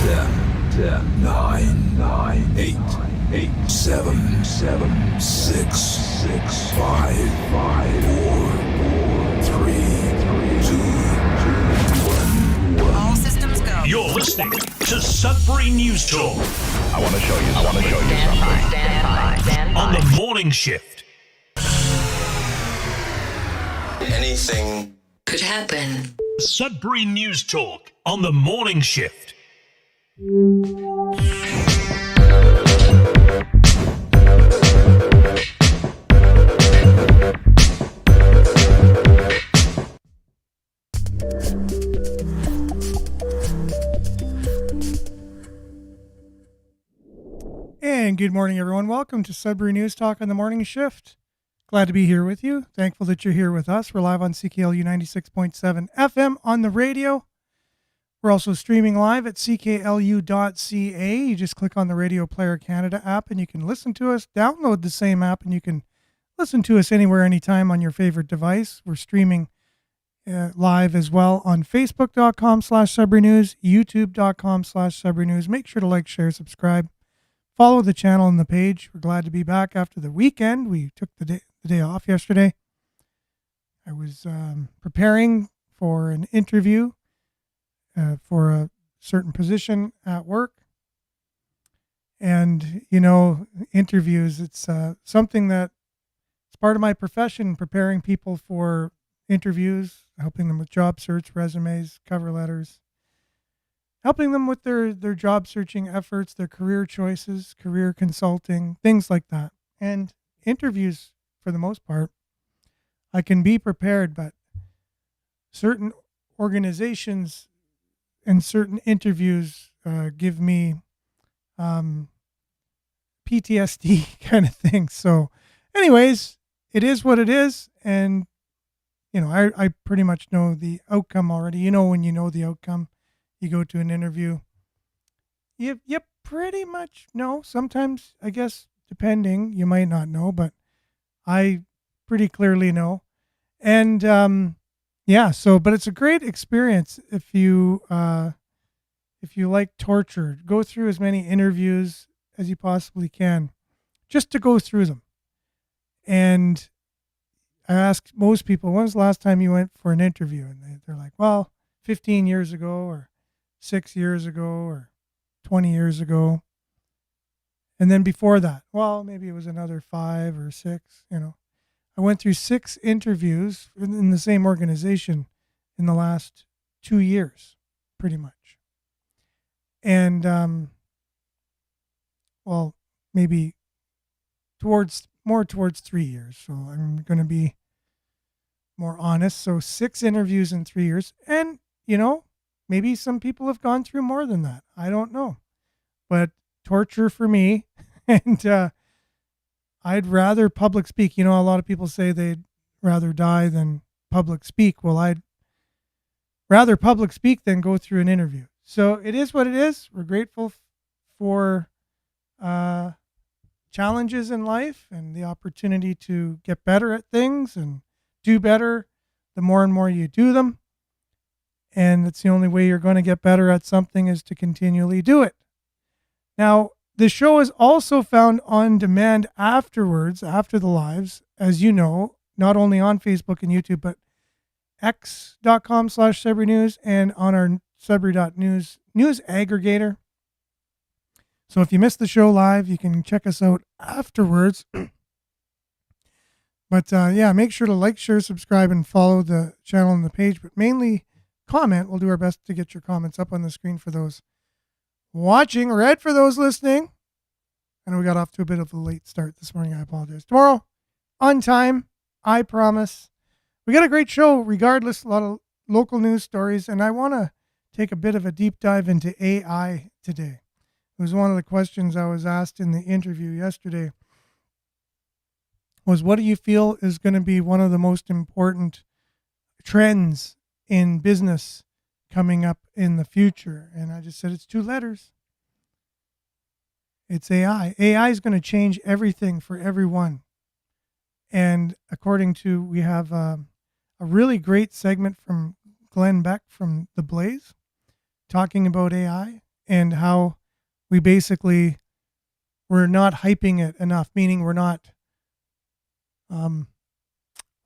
10, 9, 8, 7, 6, 5, 4, 3, 2, 1. All systems go. You're listening to Sudbury News Talk. I want to show you something. Stand by. On the morning shift. Anything Could happen. Sudbury News Talk on the morning shift. And good morning, everyone. Welcome to Sudbury News Talk on the morning shift. Glad to be here with you. Thankful that you're here with us. We're live on CKLU 96.7 FM on the radio. We're also streaming live at cklu.ca. You just click on the Radio Player Canada app and you can listen to us. Download the same app and you can listen to us anywhere, anytime on your favorite device. We're streaming live as well on facebook.com/Sudbury News, youtube.com/Sudbury News. Make sure to like, share, subscribe. Follow the channel and the page. We're glad to be back after the weekend. We took the day off yesterday. I was preparing for an interview for a certain position at work. And, you know, interviews, it's something that it's part of my profession, preparing people for interviews, helping them with job search, resumes, cover letters, helping them with their job searching efforts, their career choices, career consulting, things like that. And interviews, for the most part, I can be prepared, but certain organizations and certain interviews give me PTSD kind of thing. So anyways, it is what it is. And, you know, I pretty much know the outcome already. You know, when you know the outcome, you go to an interview, you pretty much know. Sometimes, I guess, depending, you might not know, but I pretty clearly know. And but it's a great experience if you like torture. Go through as many interviews as you possibly can, just to go through them. And I ask most people, when was the last time you went for an interview? And they're like, well, 15 years ago, or 6 years ago, or 20 years ago. And then before that, well, maybe it was another 5 or 6, you know. I went through 6 interviews in the same organization in the last 2 years, pretty much. And, well, maybe more towards 3 years. So I'm going to be more honest. So 6 interviews in 3 years. And, you know, maybe some people have gone through more than that. I don't know. But torture for me. And I'd rather public speak. You know, a lot of people say they'd rather die than public speak. Well, I'd rather public speak than go through an interview. So it is what it is. We're grateful for challenges in life and the opportunity to get better at things and do better the more and more you do them. And it's the only way you're going to get better at something is to continually do it. Now, the show is also found on demand afterwards, after the lives, as you know, not only on Facebook and YouTube, but x.com/Sudbury News and on our Sudbury.news news aggregator. So if you missed the show live, you can check us out afterwards. But make sure to like, share, subscribe, and follow the channel and the page, but mainly comment. We'll do our best to get your comments up on the screen for those watching, read for those listening. I know we got off to a bit of a late start this morning. I apologize. Tomorrow, on time, I promise. We got a great show regardless, a lot of local news stories, and I want to take a bit of a deep dive into AI today. It was one of the questions I was asked in the interview yesterday was, what do you feel is going to be one of the most important trends in business coming up in the future? And I just said, it's 2 letters. It's AI. AI is going to change everything for everyone. And according to, we have a really great segment from Glenn Beck from The Blaze talking about AI and how we basically we're not hyping it enough, meaning we're not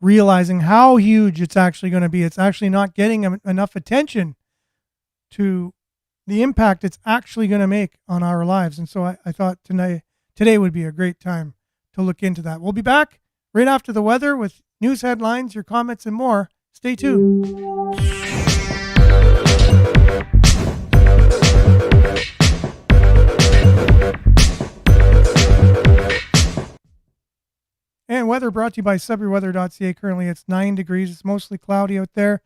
realizing how huge it's actually going to be. It's actually not getting enough attention to the impact it's actually going to make on our lives. And so I thought today would be a great time to look into that. We'll be back right after the weather with news headlines, your comments, and more. Stay tuned. And weather brought to you by SudburyWeather.ca. Currently it's 9 degrees. It's mostly cloudy out there,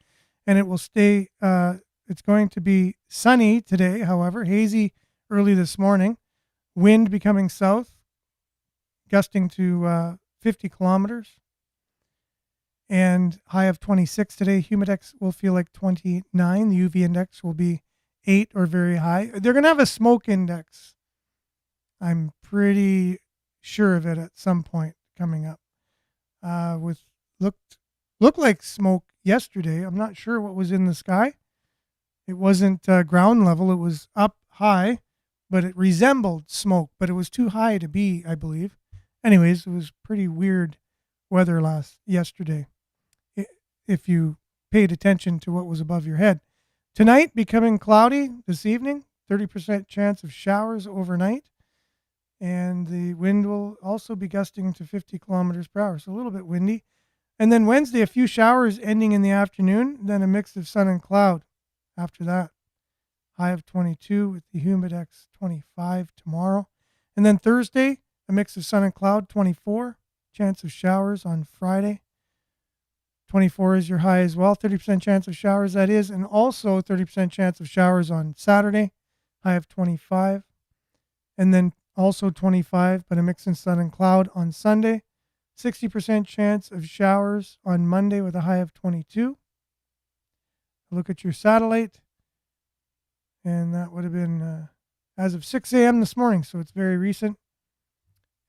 and it will stay, it's going to be sunny today, however, hazy early this morning. Wind becoming south, gusting to 50 kilometers. And high of 26 today. Humidex will feel like 29. The UV index will be 8 or very high. They're going to have a smoke index. I'm pretty sure of it at some point coming up. Looked like smoke yesterday. I'm not sure what was in the sky. It wasn't ground level. It was up high, but it resembled smoke, but it was too high to be, I believe. Anyways, it was pretty weird weather yesterday, if you paid attention to what was above your head. Tonight, becoming cloudy this evening, 30% chance of showers overnight. And the wind will also be gusting to 50 kilometers per hour, so a little bit windy. And then Wednesday, a few showers ending in the afternoon, then a mix of sun and cloud after that. High of 22 with the humidex 25 tomorrow. And then Thursday, a mix of sun and cloud, 24. Chance of showers on Friday. 24 is your high as well. 30% chance of showers, that is. And also 30% chance of showers on Saturday. High of 25. And then also 25, but a mix of sun and cloud on Sunday. 60% chance of showers on Monday with a high of 22. Look at your satellite. And that would have been as of 6 a.m. this morning, so it's very recent.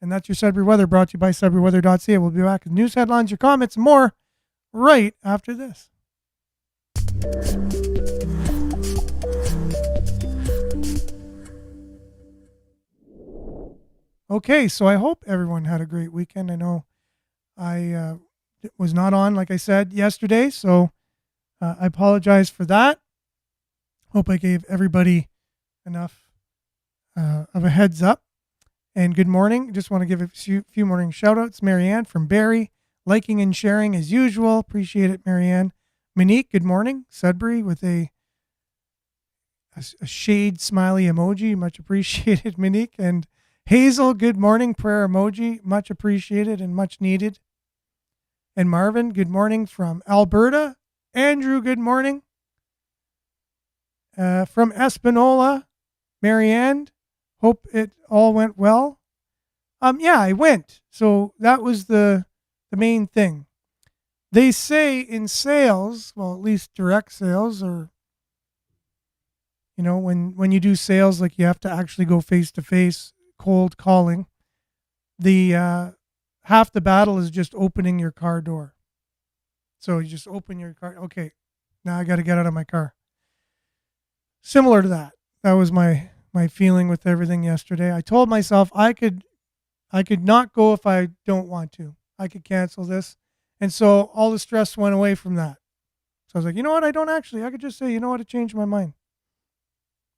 And that's your Sudbury weather brought to you by SudburyWeather.ca. We'll be back with news headlines, your comments, and more right after this. Okay, so I hope everyone had a great weekend. I know I was not on, like I said, yesterday, so I apologize for that. Hope I gave everybody enough of a heads up. And good morning. Just want to give a few morning shout-outs. Marianne from Barrie, liking and sharing as usual. Appreciate it, Marianne. Monique, good morning. Sudbury with a shade smiley emoji. Much appreciated, Monique. And Hazel, good morning. Prayer emoji. Much appreciated and much needed. And Marvin, good morning from Alberta. Andrew, good morning. From Espanola, Marianne, hope it all went well. Yeah, I went. So that was the main thing. They say in sales, well, at least direct sales, or when you do sales, like you have to actually go face to face, cold calling. The half the battle is just opening your car door. So you just open your car. Okay, now I got to get out of my car. Similar to that. That was my feeling with everything yesterday. I told myself I could not go if I don't want to. I could cancel this. And so all the stress went away from that. So I was like, you know what? I could just say, you know what? It changed my mind.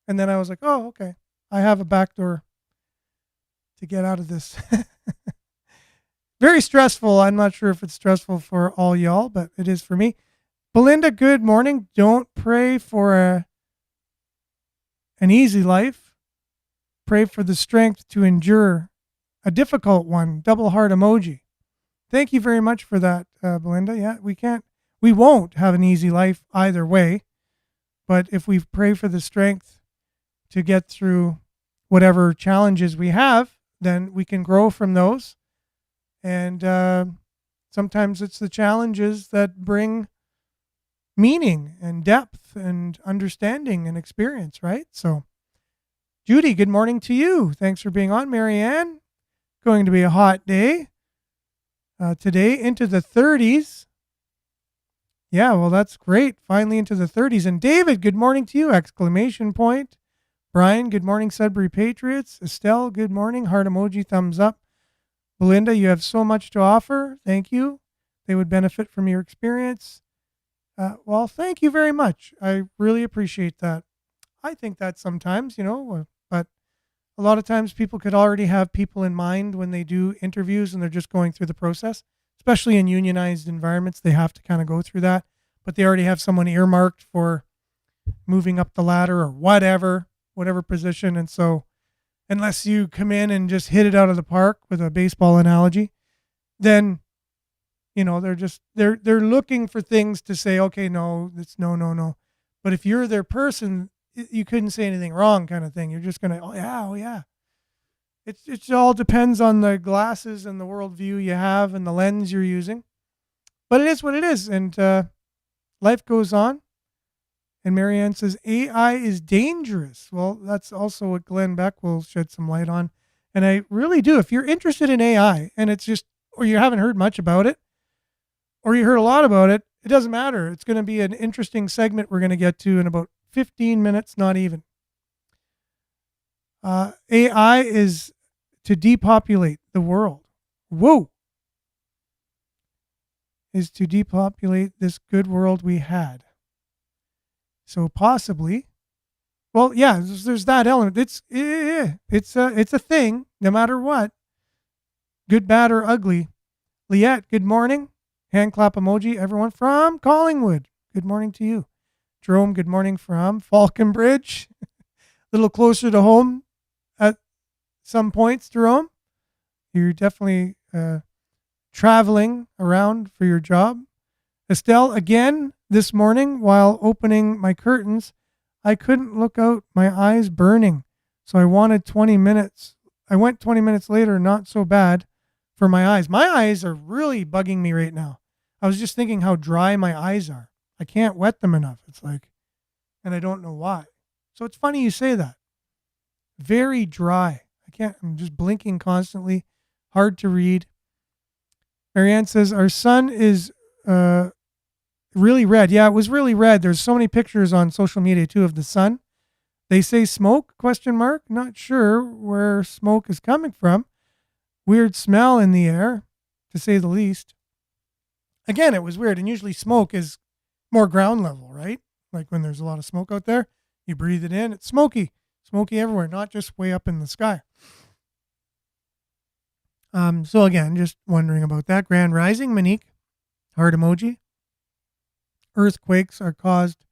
And then I was like, oh, okay. I have a back door to get out of this. Very stressful. I'm not sure if it's stressful for all y'all, but it is for me. Belinda, good morning. Don't pray for an easy life. Pray for the strength to endure a difficult one. Double heart emoji. Thank you very much for that, Belinda. Yeah, we won't have an easy life either way. But if we pray for the strength to get through whatever challenges we have, then we can grow from those. And sometimes it's the challenges that bring meaning and depth and understanding and experience, right? So, Judy, good morning to you. Thanks for being on. Marianne, going to be a hot day today, into the 30s. Yeah, well, that's great. Finally into the 30s. And David, good morning to you! Exclamation point. Brian, good morning, Sudbury Patriots. Estelle, good morning. Heart emoji, thumbs up. Belinda, you have so much to offer. Thank you. They would benefit from your experience. Well, thank you very much. I really appreciate that. I think that sometimes, but a lot of times people could already have people in mind when they do interviews and they're just going through the process, especially in unionized environments. They have to kind of go through that, but they already have someone earmarked for moving up the ladder or whatever position. And so unless you come in and just hit it out of the park with a baseball analogy, then, they're looking for things to say, okay, no, it's no. But if you're their person, you couldn't say anything wrong kind of thing. You're just going to, oh yeah. It all depends on the glasses and the worldview you have and the lens you're using. But it is what it is. And life goes on. And Marianne says, AI is dangerous. Well, that's also what Glenn Beck will shed some light on. And I really do. If you're interested in AI and it's just, or you haven't heard much about it, or you heard a lot about it, it doesn't matter. It's going to be an interesting segment we're going to get to in about 15 minutes, not even. AI is to depopulate the world. Whoa. Is to depopulate this good world we had. So possibly, well, yeah, there's that element. It's a thing, no matter what, good, bad, or ugly. Liette, good morning. Hand clap emoji. Everyone from Collingwood, good morning to you. Jerome, good morning from Falconbridge. A little closer to home at some points, Jerome. You're definitely traveling around for your job. Estelle, again, this morning, while opening my curtains, I couldn't look out, my eyes burning. So I wanted 20 minutes. I went 20 minutes later, not so bad for my eyes. My eyes are really bugging me right now. I was just thinking how dry my eyes are. I can't wet them enough. It's like, and I don't know why. So it's funny you say that. Very dry. I'm just blinking constantly. Hard to read. Marianne says, our sun is, really red. Yeah, it was really red. There's so many pictures on social media too of the sun. They say smoke, ? Not sure where smoke is coming from. Weird smell in the air, to say the least. Again, it was weird. And usually smoke is more ground level, right? Like when there's a lot of smoke out there, you breathe it in. It's smoky everywhere, not just way up in the sky. So again, just wondering about that. Grand Rising, Monique, heart emoji. Earthquakes are caused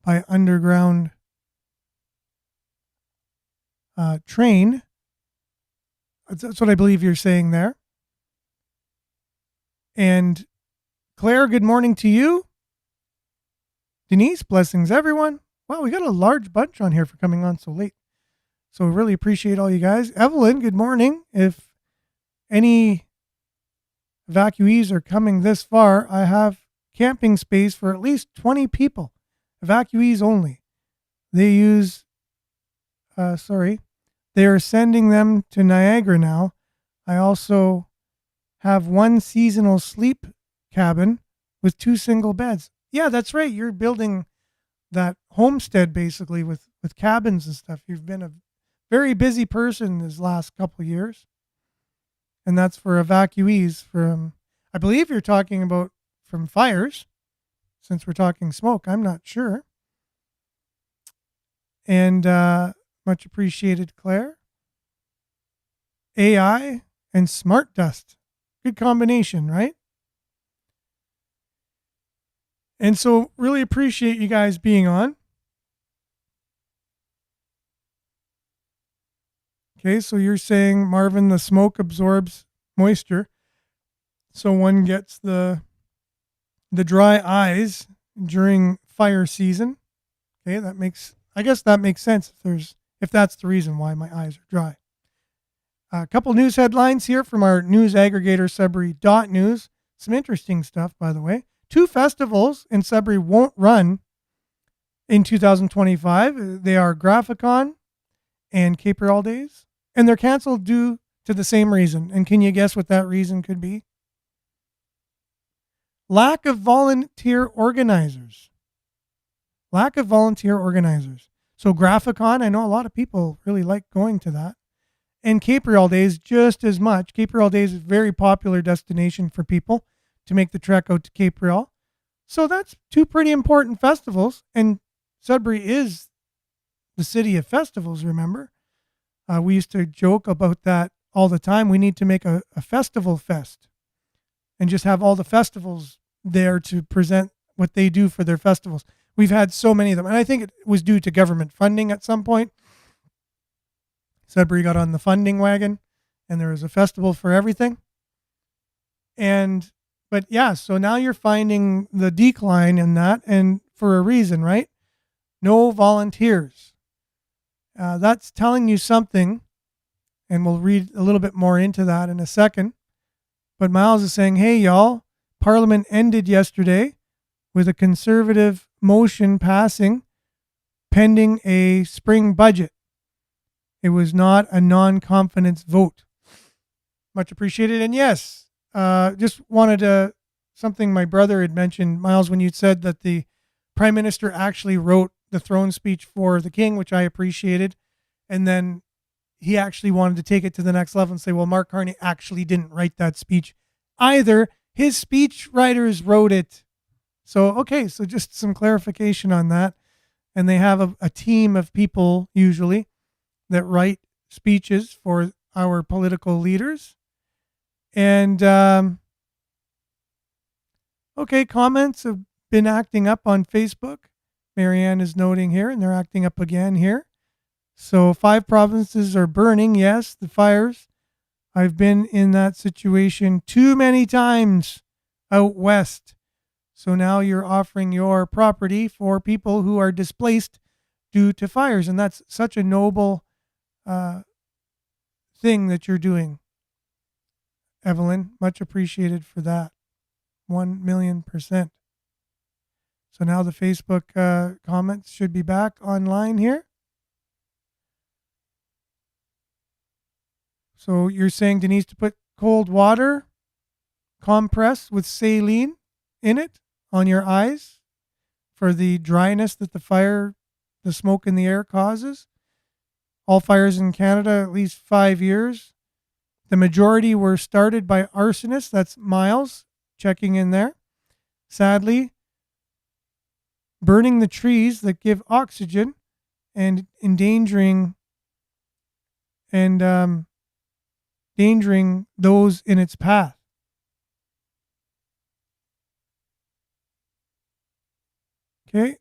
by underground train. That's what I believe you're saying there. And Claire, good morning to you. Denise, blessings everyone. Wow, we got a large bunch on here for coming on so late. So really appreciate all you guys. Evelyn, good morning. If any evacuees are coming this far, I have camping space for at least 20 people. Evacuees only. They are sending them to Niagara now. I also have one seasonal sleep cabin with 2 single beds. Yeah, that's right. You're building that homestead basically with cabins and stuff. You've been a very busy person this last couple of years. And that's for evacuees from, I believe you're talking about from fires, since we're talking smoke. I'm not sure. And much appreciated, Claire. AI and smart dust. Good combination, right? And so really appreciate you guys being on. Okay, so you're saying, Marvin, the smoke absorbs moisture. So one gets the dry eyes during fire season. Okay, I guess that makes sense if that's the reason why my eyes are dry. A couple news headlines here from our news aggregator, Sudbury.news. Some interesting stuff, by the way. 2 festivals in Sudbury won't run in 2025. They are Graphicon and Caper All Days. And they're canceled due to the same reason. And can you guess what that reason could be? Lack of volunteer organizers. So Graphicon, I know a lot of people really like going to that. And Cape-Real Days just as much. Cape-Real Days is a very popular destination for people to make the trek out to Cape-Real. So that's two pretty important festivals. And Sudbury is the city of festivals, remember? We used to joke about that all the time. We need to make a festival fest and just have all the festivals there to present what they do for their festivals. We've had so many of them. And I think it was due to government funding at some point. Sudbury got on the funding wagon and there was a festival for everything. But yeah, so now you're finding the decline in that, and for a reason, right? No volunteers. That's telling you something, and we'll read a little bit more into that in a second. But Miles is saying, hey, y'all, Parliament ended yesterday with a Conservative motion passing pending a spring budget. It was not a non-confidence vote. Much appreciated. And yes, just wanted to, something my brother had mentioned, Miles, when you said that the Prime Minister actually wrote the throne speech for the King, which I appreciated. And then he actually wanted to take it to the next level and say, well, Mark Carney actually didn't write that speech either. His speech writers wrote it. So, okay, so just some clarification on that. And they have a team of people usually that write speeches for our political leaders. And, okay, comments have been acting up on Facebook. Marianne is noting here, and they're acting up again here. So 5 provinces are burning. Yes, the fires. I've been in that situation too many times out west. So now you're offering your property for people who are displaced due to fires. And that's such a noble thing that you're doing, Evelyn. Much appreciated for that. 1,000,000%. So now the Facebook comments should be back online here. So you're saying, Denise, to put cold water compress with saline in it on your eyes for the dryness that the smoke in the air causes. All fires in Canada, at least 5 years. The majority were started by arsonists. That's Miles checking in there. Sadly, burning the trees that give oxygen and endangering those in its path. Okay.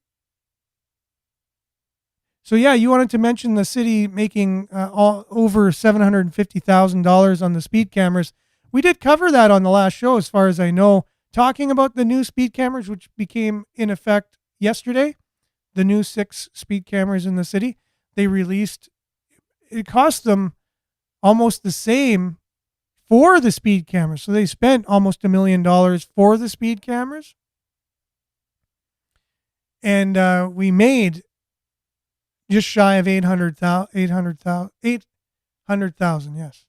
So yeah, you wanted to mention the city making over $750,000 on the speed cameras. We did cover that on the last show, as far as I know, talking about the new speed cameras, which became in effect yesterday. The new 6 speed cameras in the city. They released. It cost them almost the same for the speed cameras. So they spent almost $1 million for the speed cameras. And we made just shy of 800,000, yes.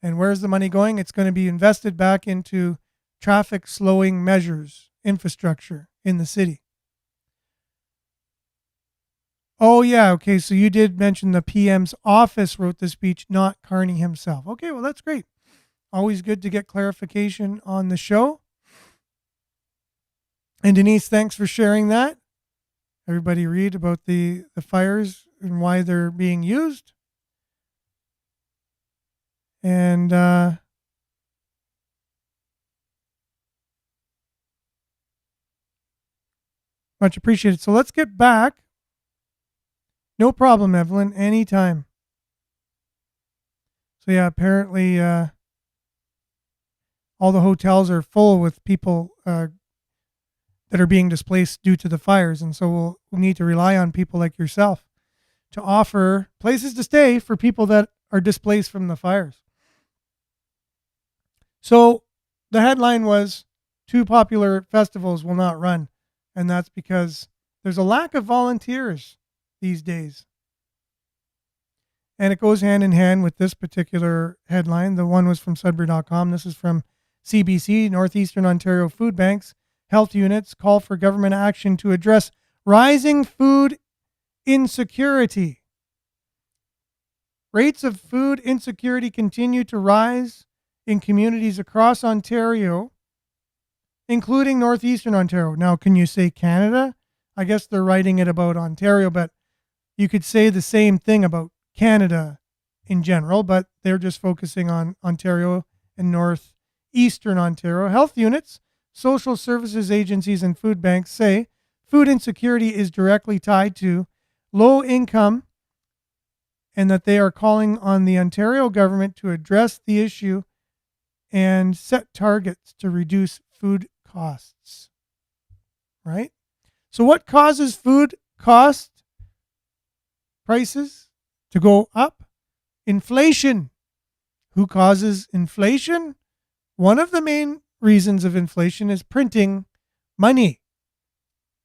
And where's the money going? It's going to be invested back into traffic slowing measures, infrastructure in the city. Oh, yeah. Okay. So you did mention the PM's office wrote the speech, not Carney himself. Okay. Well, that's great. Always good to get clarification on the show. And Denise, thanks for sharing that. Everybody read about the fires and why they're being used. And much appreciated. So let's get back. No problem, Evelyn. Anytime. So yeah, apparently all the hotels are full with people that are being displaced due to the fires. And so we'll need to rely on people like yourself to offer places to stay for people that are displaced from the fires. So the headline was 2 popular festivals will not run. And that's because there's a lack of volunteers these days. And it goes hand in hand with this particular headline. The one was from Sudbury.com. This is from CBC, Northeastern Ontario Food Banks. Health units call for government action to address rising food insecurity. Rates of food insecurity continue to rise in communities across Ontario, including northeastern Ontario. Now, can you say Canada? I guess they're writing it about Ontario, but you could say the same thing about Canada in general, but they're just focusing on Ontario and northeastern Ontario. Health units, social services agencies, and food banks say food insecurity is directly tied to low income and that they are calling on the Ontario government to address the issue and set targets to reduce food costs. Right? So what causes food cost prices to go up? Inflation. Who causes inflation? One of the main reasons of inflation is printing money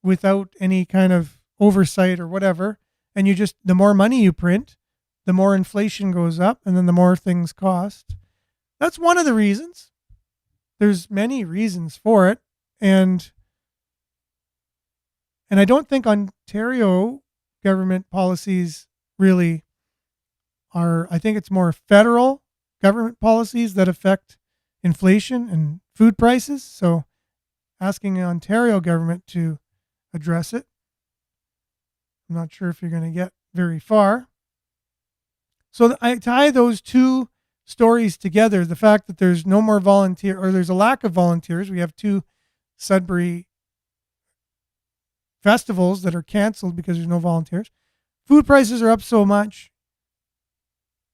without any kind of oversight or whatever. And the more money you print, the more inflation goes up, and then the more things cost. That's one of the reasons. There's many reasons for it. And I don't think Ontario government policies really are. I think it's more federal government policies that affect inflation and food prices. So asking the Ontario government to address it, I'm not sure if you're going to get very far. So I tie those two stories together. The fact that there's no more there's a lack of volunteers. We have 2 Sudbury festivals that are canceled because there's no volunteers. Food prices are up so much.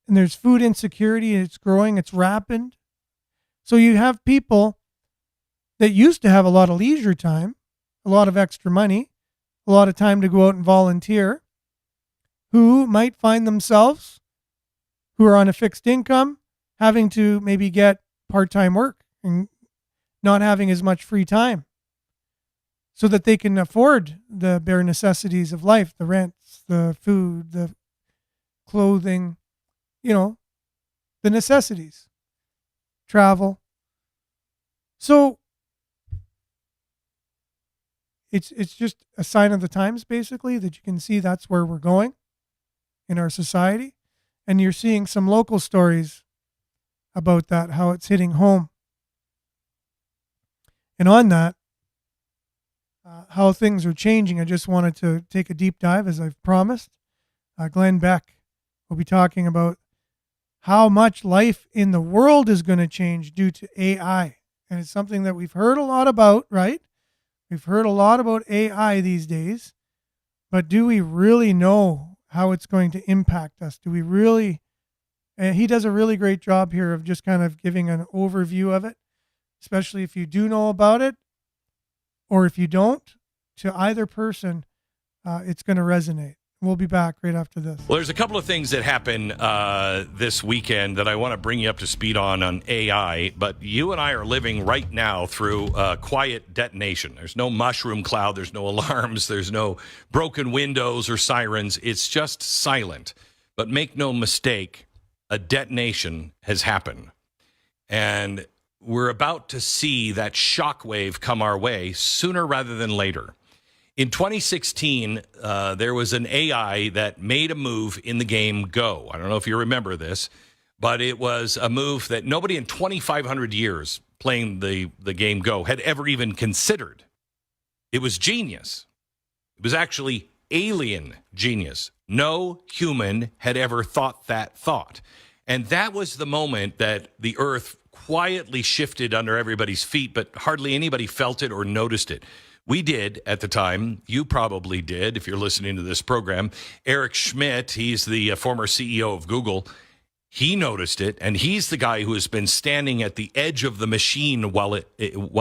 And there's food insecurity. It's growing. It's rapid. So you have people that used to have a lot of leisure time, a lot of extra money, a lot of time to go out and volunteer, who might find themselves, who are on a fixed income, having to maybe get part-time work and not having as much free time so that they can afford the bare necessities of life, the rents, the food, the clothing, the necessities, travel. So it's just a sign of the times, basically, that you can see that's where we're going in our society. And you're seeing some local stories about that, how it's hitting home. And on that, how things are changing, I just wanted to take a deep dive, as I've promised. Glenn Beck will be talking about how much life in the world is going to change due to AI. And it's something that we've heard a lot about, right? We've heard a lot about AI these days. But do we really know how it's going to impact us? Do we really? And he does a really great job here of just kind of giving an overview of it, especially if you do know about it or if you don't. To either person, it's going to resonate. We'll be back right after this. Well, there's a couple of things that happen this weekend that I want to bring you up to speed on AI, but you and I are living right now through a quiet detonation. There's no mushroom cloud, there's no alarms, there's no broken windows or sirens. It's just silent. But make no mistake, a detonation has happened. And we're about to see that shockwave come our way sooner rather than later. In 2016, there was an AI that made a move in the game Go. I don't know if you remember this, but it was a move that nobody in 2,500 years playing the game Go had ever even considered. It was genius. It was actually alien genius. No human had ever thought that thought. And that was the moment that the earth quietly shifted under everybody's feet, but hardly anybody felt it or noticed it. We did at the time. You probably did if you're listening to this program. Eric Schmidt, he's the former CEO of Google. He noticed it, and he's the guy who has been standing at the edge of the machine while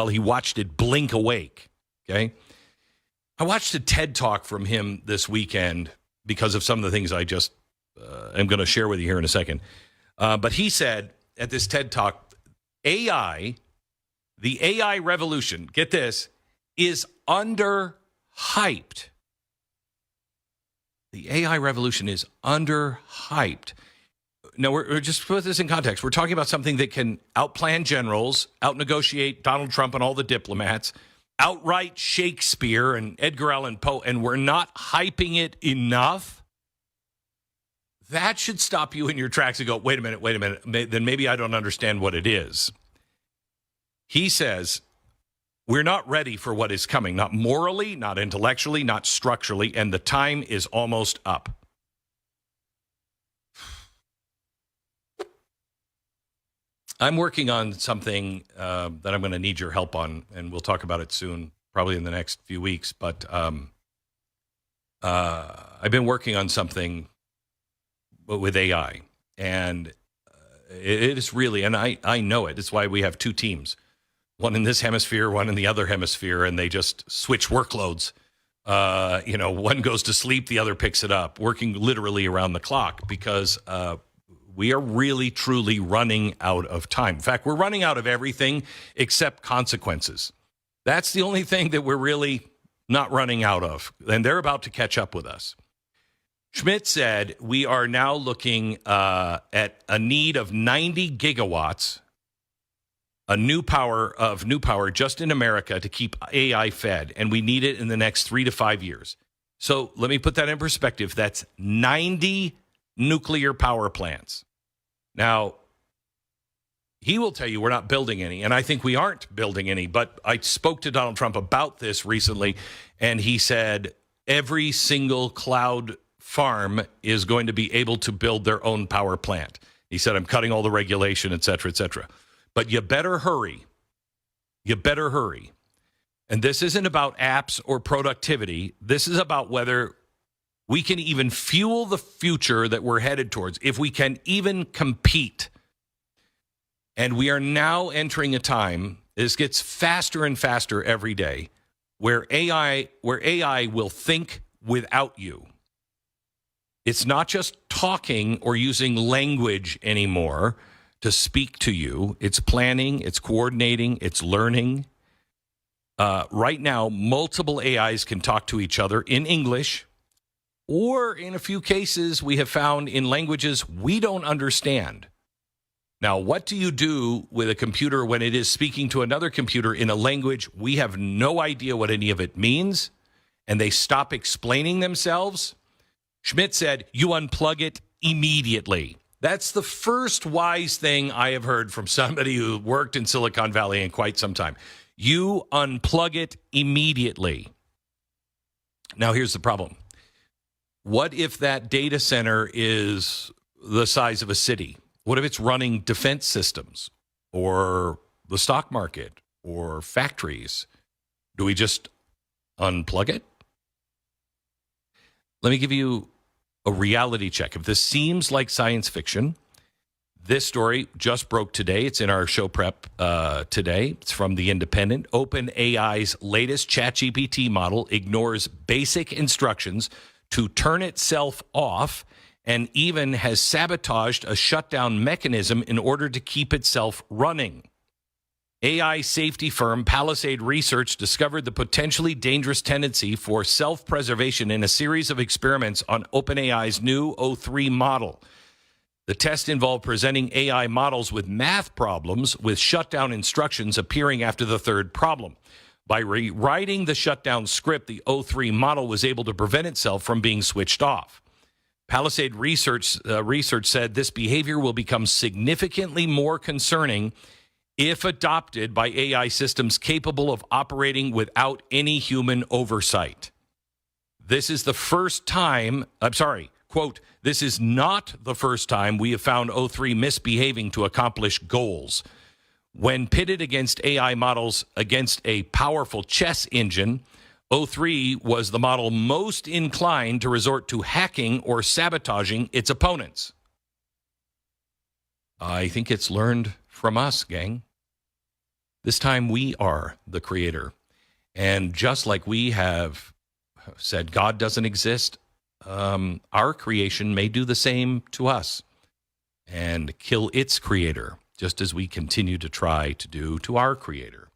he watched it blink awake. Okay? I watched a TED Talk from him this weekend because of some of the things I just am going to share with you here in a second. But he said at this TED Talk, the AI revolution, get this, is underhyped. The AI revolution is underhyped. Now, we're just put this in context. We're talking about something that can outplan generals, outnegotiate Donald Trump and all the diplomats, outright Shakespeare and Edgar Allan Poe, and we're not hyping it enough, that should stop you in your tracks and go, wait a minute, then maybe I don't understand what it is. He says, we're not ready for what is coming, not morally, not intellectually, not structurally, and the time is almost up. I'm working on something that I'm going to need your help on, and we'll talk about it soon, probably in the next few weeks. But I've been working on something with AI, and it is really, and I know it. It's why we have two teams, one in this hemisphere, one in the other hemisphere, and they just switch workloads. One goes to sleep, the other picks it up, working literally around the clock because we are really, truly running out of time. In fact, we're running out of everything except consequences. That's the only thing that we're really not running out of, and they're about to catch up with us. Schmidt said we are now looking at a need of 90 gigawatts, new power just in America to keep AI fed, and we need it in the next 3 to 5 years. So let me put that in perspective. That's 90 nuclear power plants. Now, he will tell you we're not building any, and I think we aren't building any, but I spoke to Donald Trump about this recently, and he said every single cloud farm is going to be able to build their own power plant. He said, I'm cutting all the regulation, et cetera, et cetera. But you better hurry. You better hurry. And this isn't about apps or productivity. This is about whether we can even fuel the future that we're headed towards, if we can even compete. And we are now entering a time, this gets faster and faster every day, where AI will think without you. It's not just talking or using language anymore to speak to you. It's planning, it's coordinating, it's learning. Right now, multiple AIs can talk to each other in English, or in a few cases, we have found in languages we don't understand. Now, what do you do with a computer when it is speaking to another computer in a language we have no idea what any of it means, and they stop explaining themselves? Schmidt said, you unplug it immediately. That's the first wise thing I have heard from somebody who worked in Silicon Valley in quite some time. You unplug it immediately. Now, here's the problem. What if that data center is the size of a city? What if it's running defense systems or the stock market or factories? Do we just unplug it? Let me give you a reality check. If this seems like science fiction, this story just broke today. It's in our show prep today. It's from The Independent. OpenAI's latest ChatGPT model ignores basic instructions to turn itself off and even has sabotaged a shutdown mechanism in order to keep itself running. AI safety firm Palisade Research discovered the potentially dangerous tendency for self-preservation in a series of experiments on OpenAI's new O3 model. The test involved presenting AI models with math problems with shutdown instructions appearing after the third problem. By rewriting the shutdown script, the O3 model was able to prevent itself from being switched off. Palisade Research said this behavior will become significantly more concerning if adopted by AI systems capable of operating without any human oversight. This is the first time, quote, this is not the first time we have found O3 misbehaving to accomplish goals. When pitted against AI models against a powerful chess engine, O3 was the model most inclined to resort to hacking or sabotaging its opponents. I think it's learned from us, gang. This time we are the creator. And just like we have said God doesn't exist, our creation may do the same to us and kill its creator, just as we continue to try to do to our creator.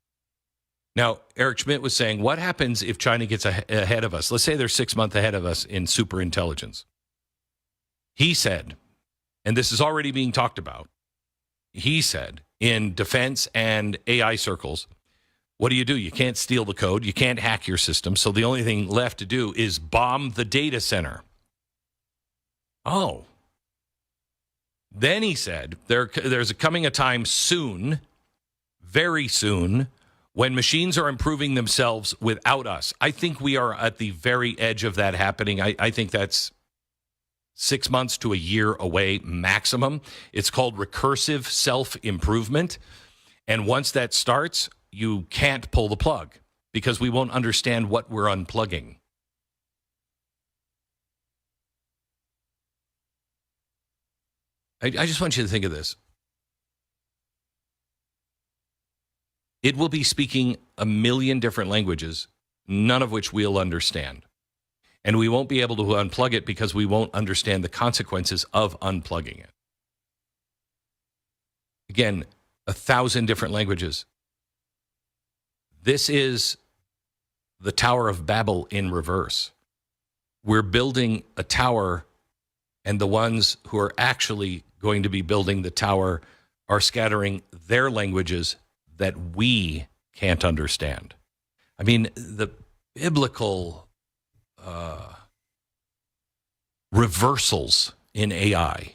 Now, Eric Schmidt was saying, what happens if China gets ahead of us? Let's say they're 6 months ahead of us in super intelligence. He said, and this is already being talked about, he said in defense and AI circles, What do? You can't steal the code. You can't hack your system. So the only thing left to do is bomb the data center. Oh. Then he said, there's coming a time soon, very soon, when machines are improving themselves without us. I think we are at the very edge of that happening. I think that's 6 months to a year away maximum. It's called recursive self-improvement. And once that starts, you can't pull the plug because we won't understand what we're unplugging. I just want you to think of this. It will be speaking a million different languages, none of which we'll understand. And we won't be able to unplug it because we won't understand the consequences of unplugging it. Again, 1,000 different languages. This is the Tower of Babel in reverse. We're building a tower, and the ones who are actually going to be building the tower are scattering their languages that we can't understand. I mean, the biblical reversals in AI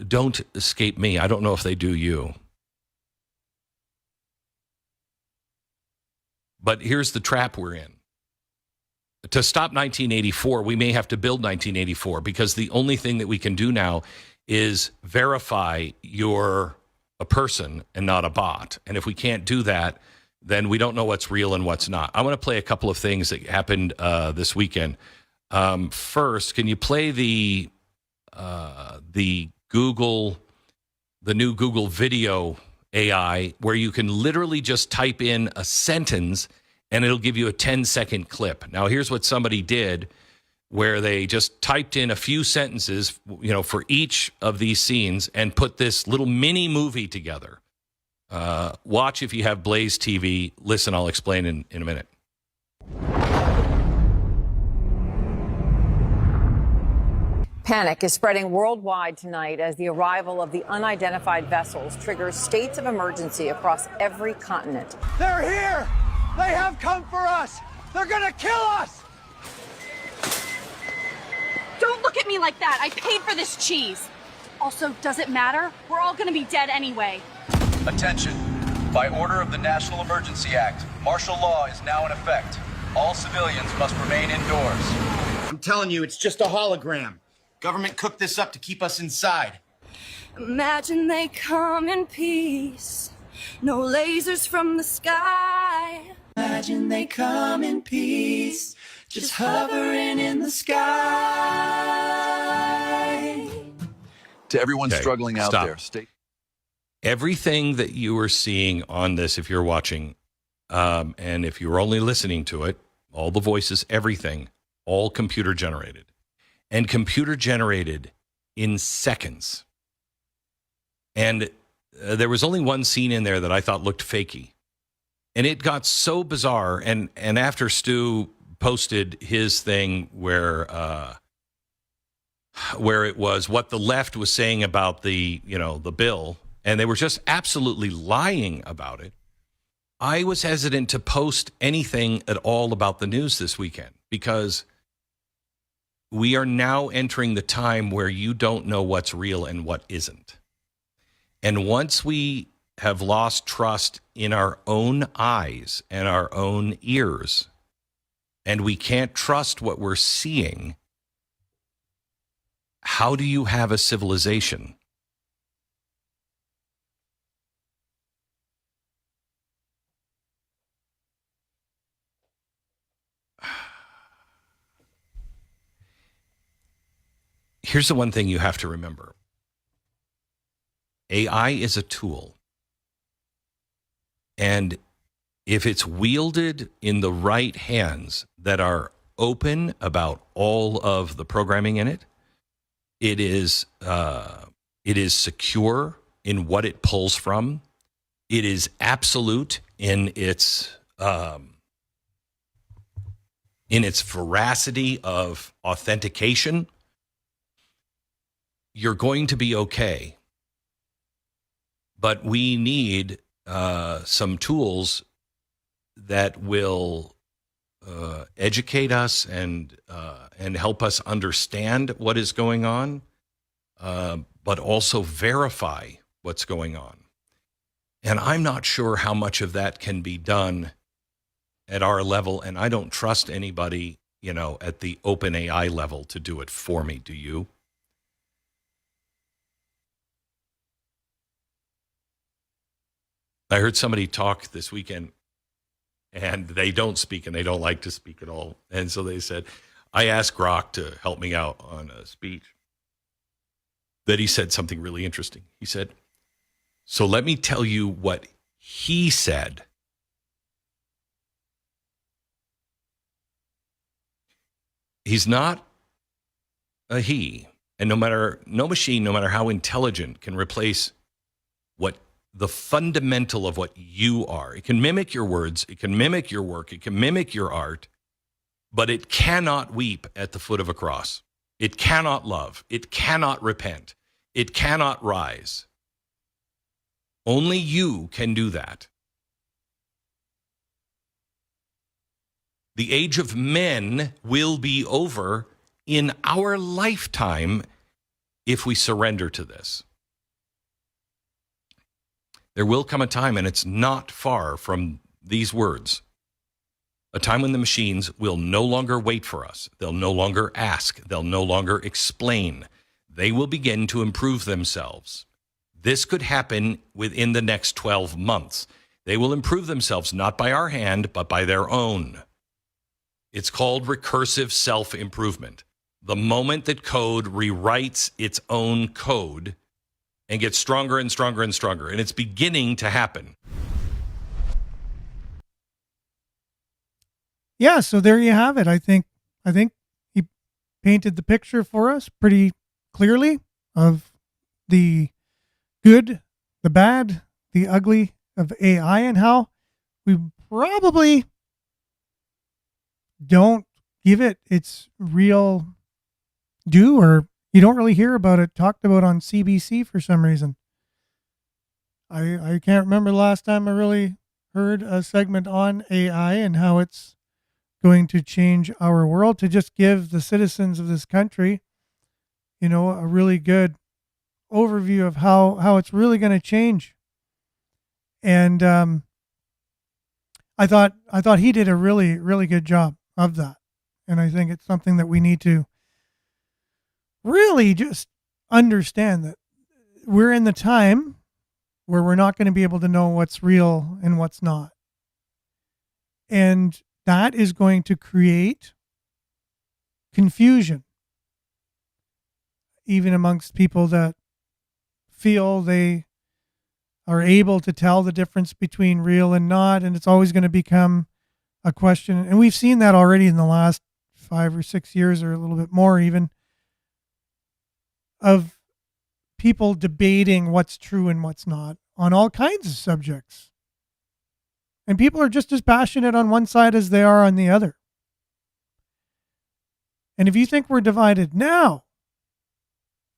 don't escape me. I don't know if they do you. But here's the trap we're in. To stop 1984, we may have to build 1984 because the only thing that we can do now is verify you're a person and not a bot. And if we can't do that, then we don't know what's real and what's not. I want to play a couple of things that happened this weekend. First, can you play the new Google Video AI where you can literally just type in a sentence and it'll give you a 10-second clip. Now, here's what somebody did where they just typed in a few sentences, for each of these scenes and put this little mini movie together. Watch if you have Blaze TV. Listen, I'll explain in a minute. Panic is spreading worldwide tonight as the arrival of the unidentified vessels triggers states of emergency across every continent. They're here! They have come for us! They're gonna kill us! Don't look at me like that! I paid for this cheese! Also, does it matter? We're all gonna be dead anyway. Attention. By order of the National Emergency Act, martial law is now in effect. All civilians must remain indoors. I'm telling you, it's just a hologram. Government cooked this up to keep us inside. Imagine they come in peace. No lasers from the sky. Imagine they come in peace, just hovering in the sky. To everyone struggling out stop. there, stay. Everything that you are seeing on this, if you're watching, and if you're only listening to it, all the voices, everything, all computer generated. And computer generated in seconds. And there was only one scene in there that I thought looked fakey. And it got so bizarre. And after Stu posted his thing where it was what the left was saying about the bill, and they were just absolutely lying about it, I was hesitant to post anything at all about the news this weekend because we are now entering the time where you don't know what's real and what isn't. And once we have lost trust in our own eyes and our own ears, and we can't trust what we're seeing, how do you have a civilization? Here's the one thing you have to remember. AI is a tool. And if it's wielded in the right hands that are open about all of the programming in it, it is secure in what it pulls from. It is absolute in its veracity of authentication. You're going to be okay. But we need some tools that will educate us and help us understand what is going on, but also verify what's going on. And I'm not sure how much of that can be done at our level, and I don't trust anybody, at the OpenAI level to do it for me. Do you? I heard somebody talk this weekend, and they don't speak, and they don't like to speak at all. And so they said, I asked Grok to help me out on a speech. That he said something really interesting. He said, so let me tell you what he said. He's not a he. And no machine, no matter how intelligent, can replace what the fundamental of what you are. It can mimic your words, it can mimic your work, it can mimic your art, but it cannot weep at the foot of a cross. It cannot love. It cannot repent. It cannot rise. Only you can do that. The age of men will be over in our lifetime if we surrender to this. There will come a time, and it's not far from these words, a time when the machines will no longer wait for us. They'll no longer ask. They'll no longer explain. They will begin to improve themselves. This could happen within the next 12 months. They will improve themselves not by our hand, but by their own. It's called recursive self-improvement. The moment that code rewrites its own code and gets stronger and stronger and stronger, and it's beginning to happen. Yeah, so there you have it. I think he painted the picture for us pretty clearly of the good, the bad, the ugly of AI, and how we probably don't give it its real due, or you don't really hear about it talked about on CBC for some reason. I can't remember the last time I really heard a segment on AI and how it's going to change our world, to just give the citizens of this country, a really good overview of how it's really going to change. And I thought he did a really, really good job of that. And I think it's something that we need to really just understand, that we're in the time where we're not going to be able to know what's real and what's not. And that is going to create confusion, even amongst people that feel they are able to tell the difference between real and not. And it's always going to become a question. And we've seen that already in the last 5 or 6 years, or a little bit more even, of people debating what's true and what's not on all kinds of subjects. And people are just as passionate on one side as they are on the other. And if you think we're divided now,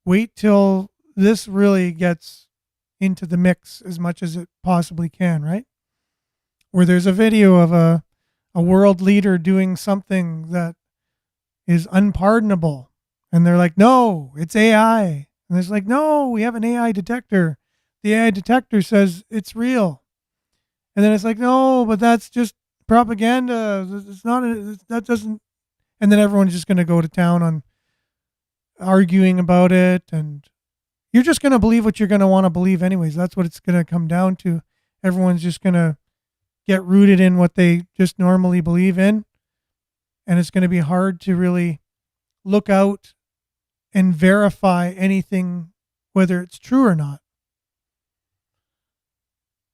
wait till this really gets into the mix as much as it possibly can, right? Where there's a video of a world leader doing something that is unpardonable. And they're like, no, it's AI. And it's like, no, we have an AI detector. The AI detector says it's real. And then it's like, no, but that's just propaganda. It's not, that doesn't. And then everyone's just going to go to town on arguing about it. And you're just going to believe what you're going to want to believe anyways. That's what it's going to come down to. Everyone's just going to get rooted in what they just normally believe in. And it's going to be hard to really look out and verify anything, whether it's true or not.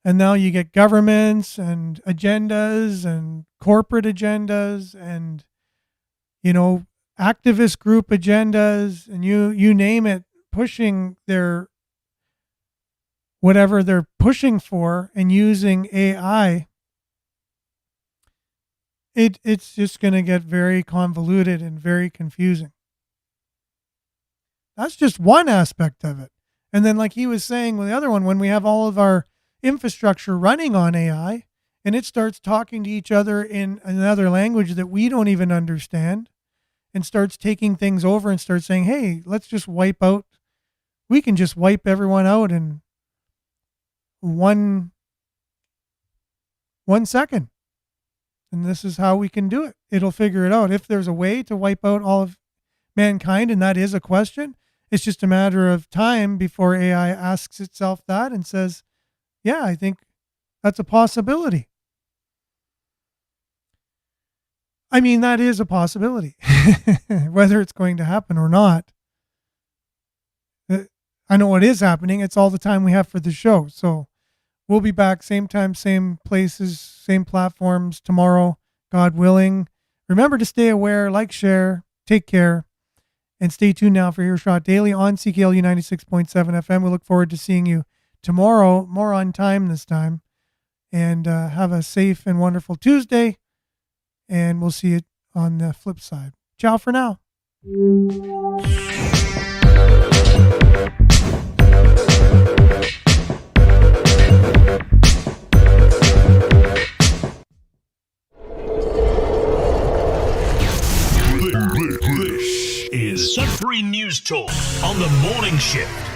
And now you get governments and agendas and corporate agendas and, activist group agendas, and you name it, pushing their whatever they're pushing for and using AI. It's just going to get very convoluted and very confusing. That's just one aspect of it. And then, like he was saying with the other one, when we have all of our infrastructure running on AI and it starts talking to each other in another language that we don't even understand, and starts taking things over and starts saying, hey, let's just wipe out. We can just wipe everyone out in one second. And this is how we can do it. It'll figure it out. If there's a way to wipe out all of mankind, and that is a question, it's just a matter of time before AI asks itself that and says, yeah, I think that's a possibility. I mean, that is a possibility. Whether it's going to happen or not, I know what is happening. It's all the time we have for the show. So we'll be back same time, same places, same platforms tomorrow, God willing. Remember to stay aware, like, share, take care, and stay tuned now for Earshot Daily on CKLU 96.7 FM. We look forward to seeing you tomorrow, more on time this time. And have a safe and wonderful Tuesday. And we'll see you on the flip side. Ciao for now. This is Sudbury News Talk on the morning shift.